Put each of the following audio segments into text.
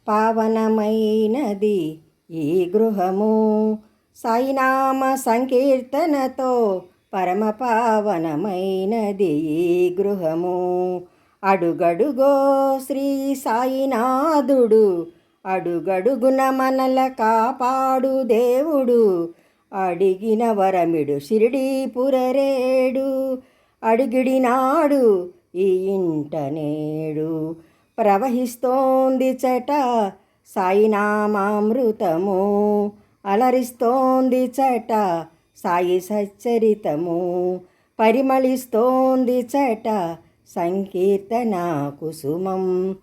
పావనమైనది ఈ గృహము, సాయినామ సంకీర్తనతో పరమ పావనమైనది ఈ గృహము. అడుగడుగో శ్రీ సాయినాథుడు, అడుగడుగున మనల కాపాడు దేవుడు. అడిగిన వరమిడు షిరిడీ పురరేడు, అడిగిడినాడు ఈ ఇంట నేడు. ప్రవహిస్తోంది చట సాయినామామృతము, అలరిస్తోంది చట సాయి సచ్చరితము. పరిమళిస్తోంది చట సంకీర్తన కుసుమం,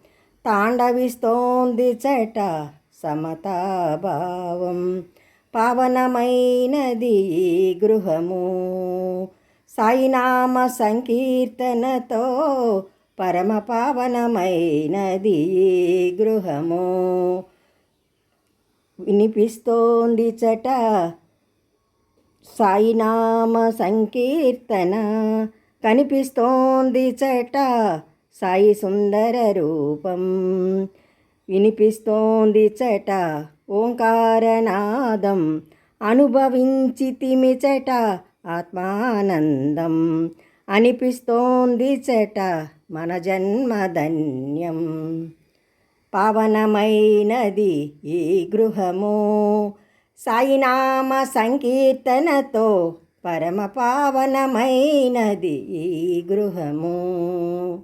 తాండవిస్తోంది చట సమతాభావం. పావనమైనది ఈ గృహము, సాయినామ సంకీర్తనతో పరమ పావనమైనది ఈ గృహము. వినిపిస్తోంది చట సాయినామ సంకీర్తన, కనిపిస్తోంది చట సాయి సుందర రూపం. వినిపిస్తోంది చట ఓంకారనాదం, అనుభవించితిమి చట ఆత్మానందం. అనిపిస్తోంది చట మన జన్మధన్యం. పావనమైనది ఈ గృహము, సాయినామ సంకీర్తనతో పరమ పావనమైనది ఈ గృహము.